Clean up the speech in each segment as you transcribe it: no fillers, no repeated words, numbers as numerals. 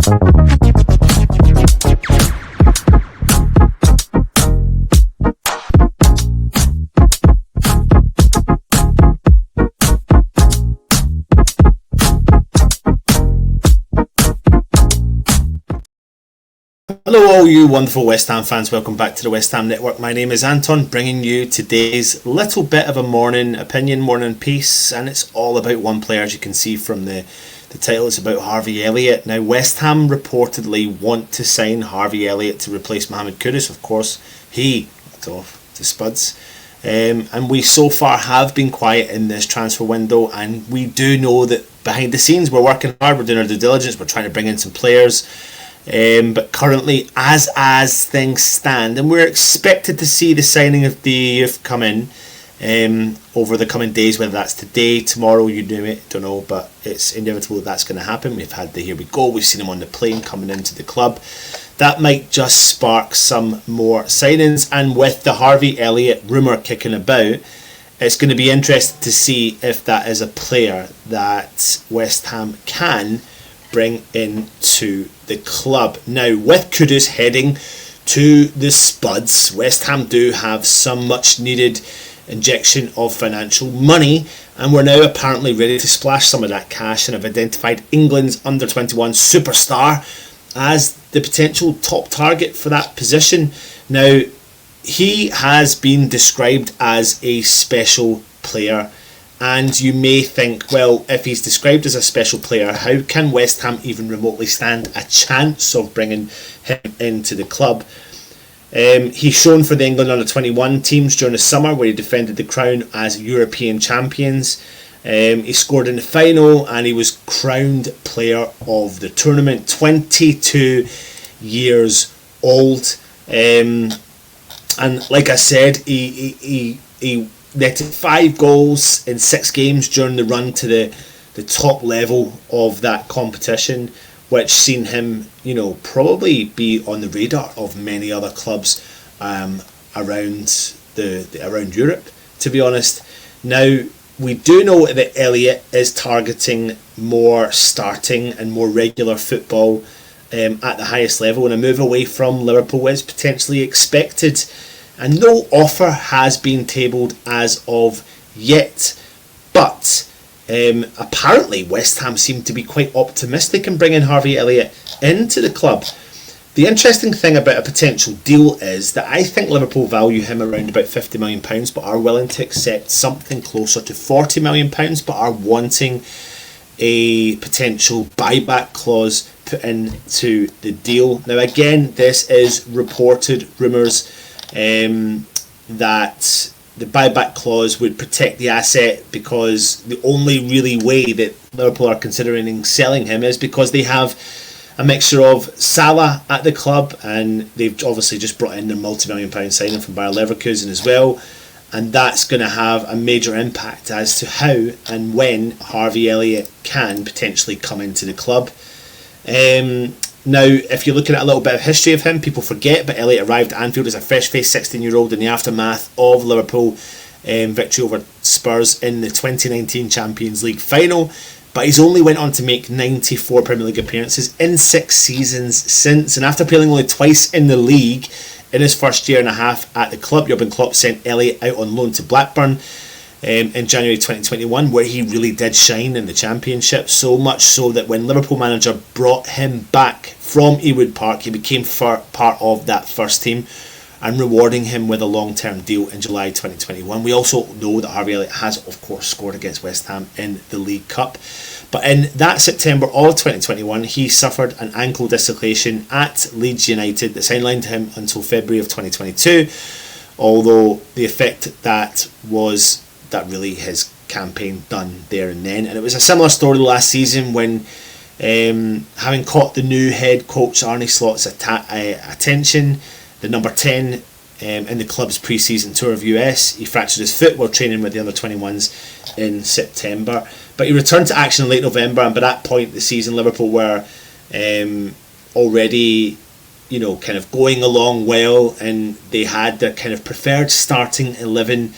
Hello all you wonderful West Ham fans, welcome back to the West Ham Network. My name is Anton, bringing you today's little bit of a morning opinion, morning piece, and it's all about one player, as you can see from the title. It's about Harvey Elliot. Now, West Ham reportedly want to sign Harvey Elliot to replace Mohamed Kudus. Of course, he went off to Spuds. And we so far have been quiet in this transfer window, and we do know that behind the scenes we're working hard, we're doing our due diligence, we're trying to bring in some players. But currently, as things stand, and we're expected to see the signing of the youth come in over the coming days, whether that's today, tomorrow, you name it, don't know, but it's inevitable that that's going to happen. We've had the here we go, we've seen him on the plane coming into the club. That might just spark some more signings, and with the Harvey Elliot rumour kicking about, it's going to be interesting to see if that is a player that West Ham can bring into the club. Now, with Kudus heading to the Spuds, West Ham do have some much needed injection of financial money, and we're now apparently ready to splash some of that cash and have identified England's under-21 superstar as the potential top target for that position. Now, he has been described as a special player, and you may think, well, if he's described as a special player, how can West Ham even remotely stand a chance of bringing him into the club? He's shown for the England under-21 teams during the summer, where he defended the crown as European champions. He scored in the final, and he was crowned player of the tournament. 22 years old, and like I said, he netted 5 goals in 6 games during the run to the top level of that competition, which seen him, probably be on the radar of many other clubs around Europe, to be honest. Now, we do know that Elliot is targeting more starting and more regular football at the highest level, and a move away from Liverpool is potentially expected. And no offer has been tabled as of yet. But apparently West Ham seem to be quite optimistic in bringing Harvey Elliot into the club. The interesting thing about a potential deal is that I think Liverpool value him around about £50 million, but are willing to accept something closer to £40 million, but are wanting a potential buyback clause put into the deal. Now, again, this is reported rumours that the buyback clause would protect the asset, because the only really way that Liverpool are considering selling him is because they have a mixture of Salah at the club, and they've obviously just brought in their multi-million-pound signing from Bayer Leverkusen as well, and that's going to have a major impact as to how and when Harvey Elliot can potentially come into the club. Now, if you're looking at a little bit of history of him, people forget, but Elliot arrived at Anfield as a fresh-faced 16-year-old in the aftermath of Liverpool victory over Spurs in the 2019 Champions League final. But he's only went on to make 94 Premier League appearances in 6 seasons since. And after playing only twice in the league in his first year and a half at the club, Jurgen Klopp sent Elliot out on loan to Blackburn in January 2021, where he really did shine in the Championship, so much so that when Liverpool manager brought him back from Ewood Park, he became part of that first team, and rewarding him with a long-term deal in July 2021. We also know that Harvey Elliott has, of course, scored against West Ham in the League Cup. But in that September of 2021, he suffered an ankle dislocation at Leeds United that sidelined him until February of 2022, although the effect that was that really his campaign done there and then. And it was a similar story last season when, having caught the new head coach Arne Slot's attention, the number 10 in the club's pre-season tour of US, he fractured his foot while training with the under-21s in September. But he returned to action in late November, and by that point the season, Liverpool were already, kind of going along well, and they had their kind of preferred starting 11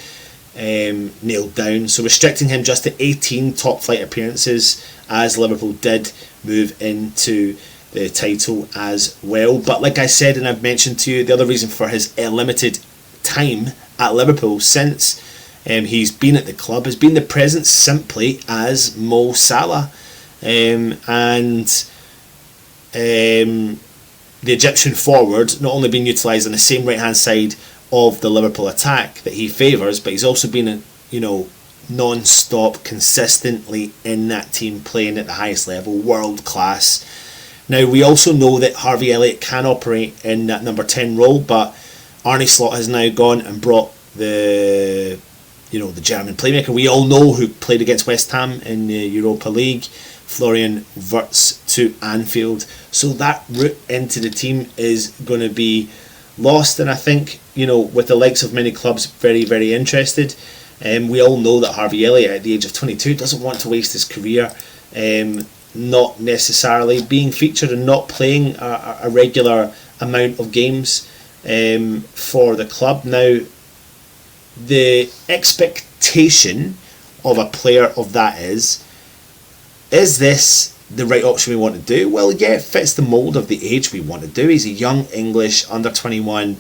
nailed down, so restricting him just to 18 top flight appearances as Liverpool did move into the title as well. But like I said, and I've mentioned to you, the other reason for his limited time at Liverpool since he's been at the club has been the presence simply as Mo Salah. The Egyptian forward not only been utilised on the same right hand side of the Liverpool attack that he favours, but he's also been non-stop consistently in that team, playing at the highest level, world class. Now we also know that Harvey Elliot can operate in that number 10 role, but Arne Slot has now gone and brought the German playmaker we all know, who played against West Ham in the Europa League, Florian Wirtz, to Anfield. So that route into the team is going to be lost, and I think, with the likes of many clubs very, very interested, we all know that Harvey Elliott at the age of 22 doesn't want to waste his career not necessarily being featured and not playing a regular amount of games for the club. Now, the expectation of a player of that is this the right option we want to do? Well, yeah, it fits the mould of the age we want to do. He's a young English under 21,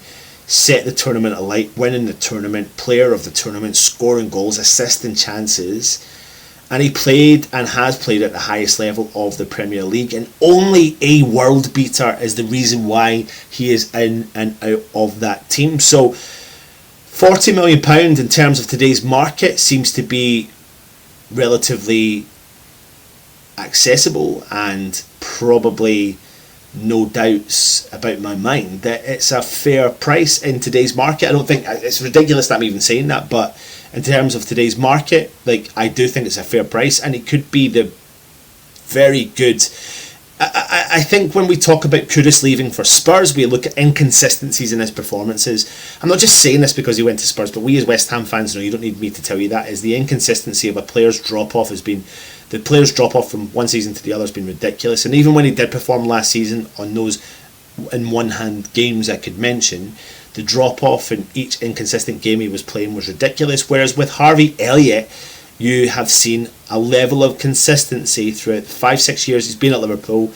set the tournament alight, winning the tournament, player of the tournament, scoring goals, assisting chances, and he played and has played at the highest level of the Premier League, and only a world beater is the reason why he is in and out of that team. So £40 million in terms of today's market seems to be relatively accessible, and probably no doubts about my mind that it's a fair price in today's market. I don't think it's ridiculous that I'm even saying that, but in terms of today's market, I do think it's a fair price, and it could be the very good. I think when we talk about Kudus leaving for Spurs, we look at inconsistencies in his performances. I'm not just saying this because he went to Spurs, but we as West Ham fans know, you don't need me to tell you that, is the inconsistency of a player's drop-off the player's drop-off from one season to the other has been ridiculous. And even when he did perform last season on those in one-hand games I could mention, the drop-off in each inconsistent game he was playing was ridiculous. Whereas with Harvey Elliott, you have seen a level of consistency throughout 5-6 years he's been at Liverpool,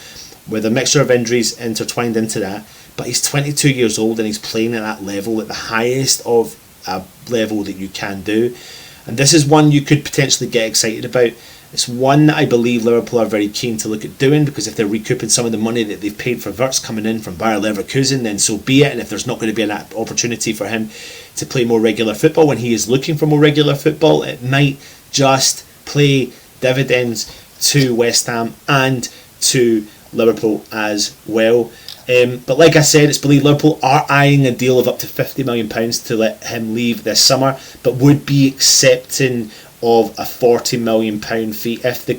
with a mixture of injuries intertwined into that. But he's 22 years old and he's playing at that level, at the highest of a level that you can do. And this is one you could potentially get excited about. It's one that I believe Liverpool are very keen to look at doing, because if they're recouping some of the money that they've paid for Wirtz coming in from Bayer Leverkusen, then so be it. And if there's not going to be an opportunity for him to play more regular football when he is looking for more regular football, it might just play dividends to West Ham and to Liverpool as well. But like I said, it's believed Liverpool are eyeing a deal of up to £50 million to let him leave this summer, but would be accepting of a £40 million fee if the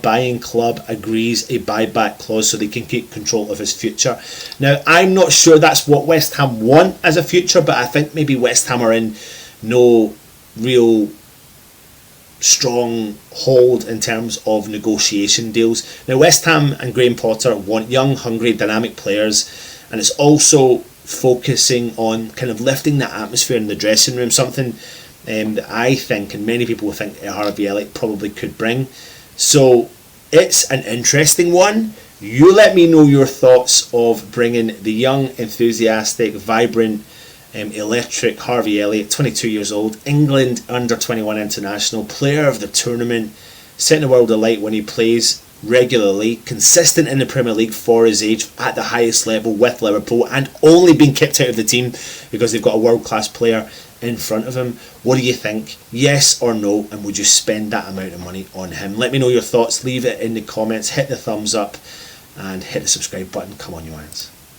buying club agrees a buyback clause so they can keep control of his future. Now, I'm not sure that's what West Ham want as a future, but I think maybe West Ham are in no real strong hold in terms of negotiation deals. Now, West Ham and Graham Potter want young, hungry, dynamic players, and it's also focusing on kind of lifting that atmosphere in the dressing room, something that I think, and many people think, Harvey Elliott probably could bring. So it's an interesting one. You let me know your thoughts of bringing the young, enthusiastic, vibrant, electric Harvey Elliott, 22 years old, England under 21 international, player of the tournament, setting the world alight when he plays regularly, consistent in the Premier League for his age, at the highest level with Liverpool, and only being kicked out of the team because they've got a world-class player in front of him. What do you think? Yes or no? And would you spend that amount of money on him? Let me know your thoughts. Leave it in the comments. Hit the thumbs up and hit the subscribe button. Come on, you irons.